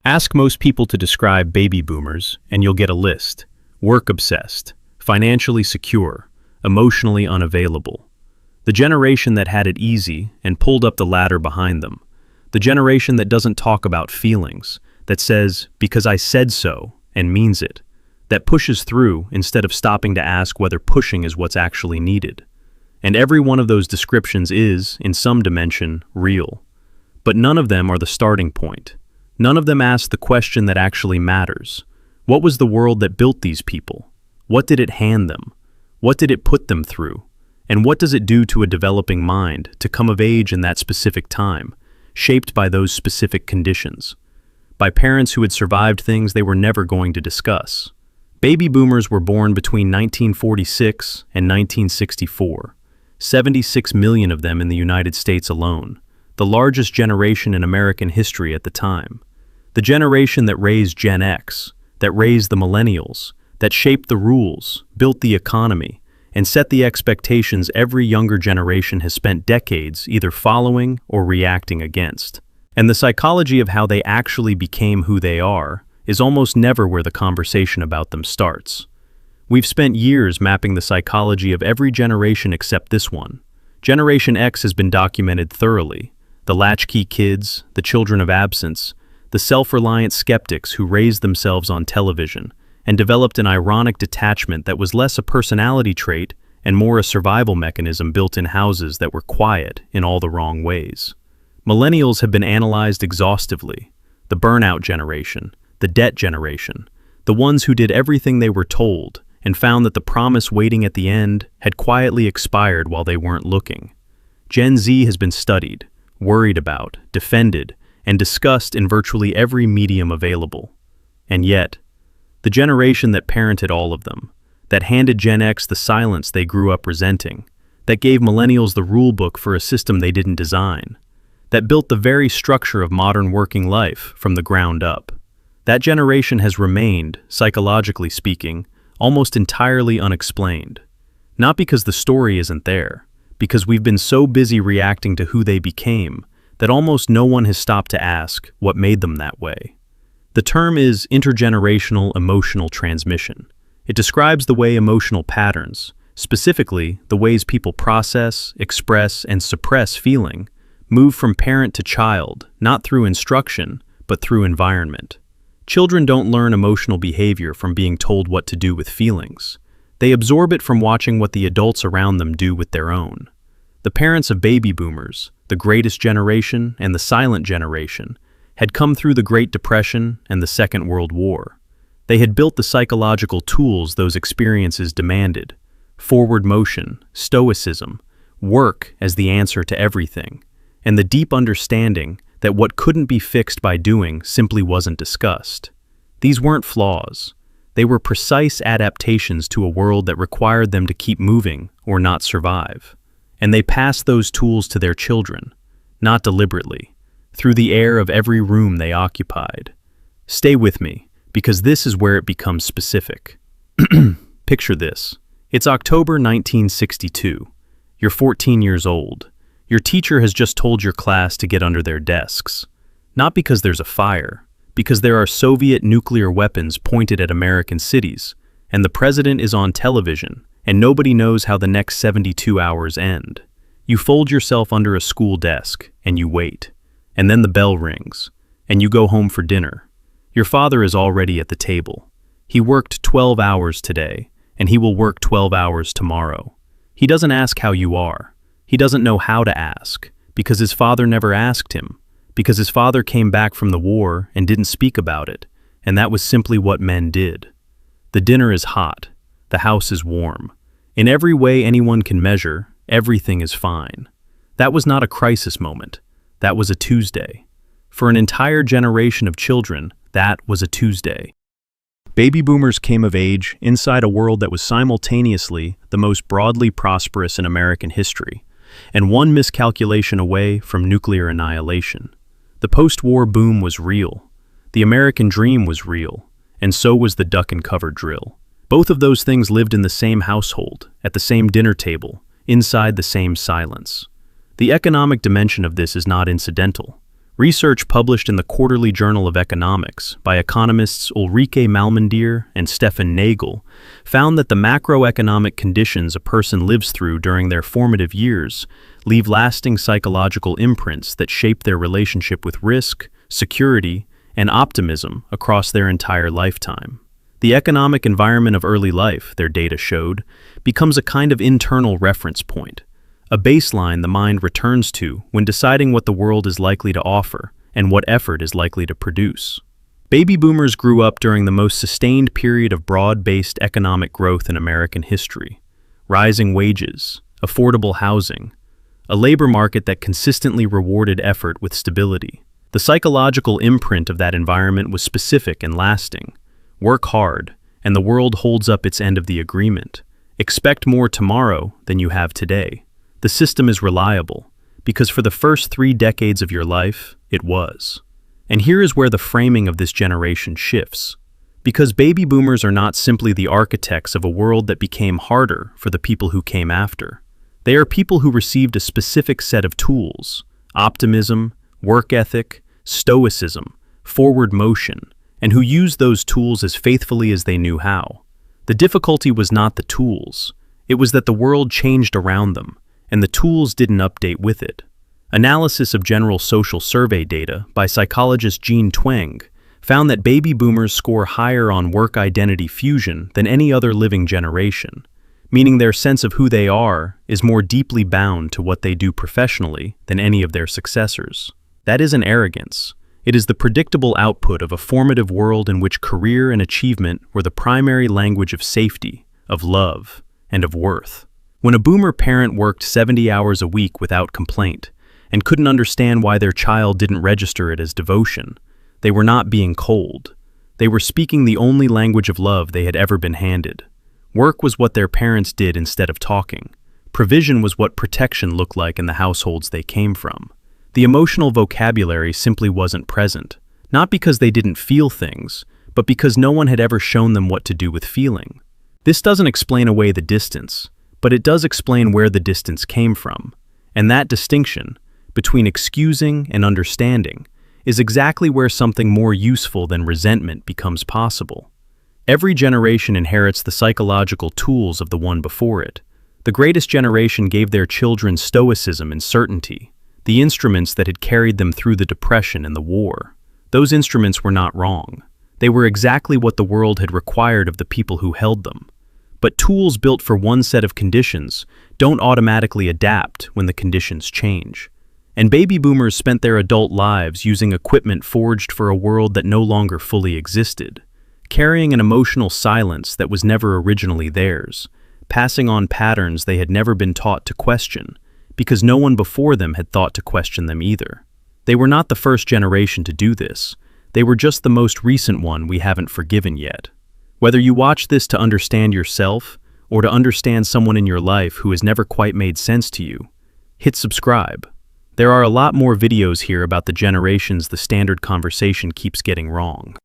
Ask most people to describe baby boomers, and you'll get a list. Work-obsessed, financially secure, emotionally unavailable. The generation that had it easy and pulled up the ladder behind them. The generation that doesn't talk about feelings, that says, because I said so, and means it. That pushes through instead of stopping to ask whether pushing is what's actually needed. And every one of those descriptions is, in some dimension, real. But none of them are the starting point. None of them ask the question that actually matters. What was the world that built these people? What did it hand them? What did it put them through? And what does it do to a developing mind to come of age in that specific time, shaped by those specific conditions? By parents who had survived things they were never going to discuss. Baby boomers were born between 1946 and 1964. 76 million of them in the United States alone. The largest generation in American history at the time. The generation that raised Gen X, that raised the millennials, that shaped the rules, built the economy, and set the expectations every younger generation has spent decades either following or reacting against. And the psychology of how they actually became who they are is almost never where the conversation about them starts. We've spent years mapping the psychology of every generation except this one. Generation X has been documented thoroughly. The latchkey kids, the children of absence, the self-reliant skeptics who raised themselves on television and developed an ironic detachment that was less a personality trait and more a survival mechanism built in houses that were quiet in all the wrong ways. Millennials have been analyzed exhaustively. The burnout generation, the debt generation, the ones who did everything they were told and found that the promise waiting at the end had quietly expired while they weren't looking. Gen Z has been studied, worried about, defended, and discussed in virtually every medium available. And yet, the generation that parented all of them, that handed Gen X the silence they grew up resenting, that gave millennials the rule book for a system they didn't design, that built the very structure of modern working life from the ground up. That generation has remained, psychologically speaking, almost entirely unexplained. Not because the story isn't there, because we've been so busy reacting to who they became that almost no one has stopped to ask what made them that way. The term is intergenerational emotional transmission. It describes the way emotional patterns, specifically the ways people process, express, and suppress feeling, move from parent to child, not through instruction, but through environment. Children don't learn emotional behavior from being told what to do with feelings. They absorb it from watching what the adults around them do with their own. The parents of baby boomers, the greatest generation and the silent generation, had come through the Great Depression and the Second World War. They had built the psychological tools those experiences demanded: forward motion, stoicism, work as the answer to everything, and the deep understanding that what couldn't be fixed by doing simply wasn't discussed. These weren't flaws. They were precise adaptations to a world that required them to keep moving or not survive. And they passed those tools to their children, not deliberately, through the air of every room they occupied. Stay with me, because this is where it becomes specific. Picture this. It's October 1962. You're 14 years old. Your teacher has just told your class to get under their desks. Not because there's a fire, because there are Soviet nuclear weapons pointed at American cities, and the president is on television, and nobody knows how the next 72 hours end. You fold yourself under a school desk, and you wait. And then the bell rings, and you go home for dinner. Your father is already at the table. He worked 12 hours today, and he will work 12 hours tomorrow. He doesn't ask how you are. He doesn't know how to ask, because his father never asked him, because his father came back from the war and didn't speak about it, and that was simply what men did. The dinner is hot. The house is warm. In every way anyone can measure, everything is fine. That was not a crisis moment. That was a Tuesday. For an entire generation of children, that was a Tuesday. Baby boomers came of age inside a world that was simultaneously the most broadly prosperous in American history, and one miscalculation away from nuclear annihilation. The post-war boom was real. The American dream was real, and so was the duck and cover drill. Both of those things lived in the same household, at the same dinner table, inside the same silence. The economic dimension of this is not incidental. Research published in the Quarterly Journal of Economics by economists Ulrike Malmendier and Stefan Nagel found that the macroeconomic conditions a person lives through during their formative years leave lasting psychological imprints that shape their relationship with risk, security, and optimism across their entire lifetime. The economic environment of early life, their data showed, becomes a kind of internal reference point, a baseline the mind returns to when deciding what the world is likely to offer and what effort is likely to produce. Baby boomers grew up during the most sustained period of broad-based economic growth in American history. Rising wages, affordable housing, a labor market that consistently rewarded effort with stability. The psychological imprint of that environment was specific and lasting. Work hard, and the world holds up its end of the agreement. Expect more tomorrow than you have today. The system is reliable, because for the first 3 decades of your life, it was. And here is where the framing of this generation shifts. Because baby boomers are not simply the architects of a world that became harder for the people who came after. They are people who received a specific set of tools: optimism, work ethic, stoicism, forward motion, and who used those tools as faithfully as they knew how. The difficulty was not the tools. It was that the world changed around them, and the tools didn't update with it. Analysis of general social survey data by psychologist Twenge found that baby boomers score higher on work identity fusion than any other living generation, meaning their sense of who they are is more deeply bound to what they do professionally than any of their successors. That isn't arrogance. It is the predictable output of a formative world in which career and achievement were the primary language of safety, of love, and of worth. When a boomer parent worked 70 hours a week without complaint and couldn't understand why their child didn't register it as devotion, they were not being cold. They were speaking the only language of love they had ever been handed. Work was what their parents did instead of talking. Provision was what protection looked like in the households they came from. The emotional vocabulary simply wasn't present, not because they didn't feel things, but because no one had ever shown them what to do with feeling. This doesn't explain away the distance, but it does explain where the distance came from. And that distinction, between excusing and understanding, is exactly where something more useful than resentment becomes possible. Every generation inherits the psychological tools of the one before it. The greatest generation gave their children stoicism and certainty, the instruments that had carried them through the Depression and the war. Those instruments were not wrong. They were exactly what the world had required of the people who held them. But tools built for one set of conditions don't automatically adapt when the conditions change. And baby boomers spent their adult lives using equipment forged for a world that no longer fully existed, carrying an emotional silence that was never originally theirs, passing on patterns they had never been taught to question, because no one before them had thought to question them either. They were not the first generation to do this. They were just the most recent one we haven't forgiven yet. Whether you watch this to understand yourself or to understand someone in your life who has never quite made sense to you, hit subscribe. There are a lot more videos here about the generations the standard conversation keeps getting wrong.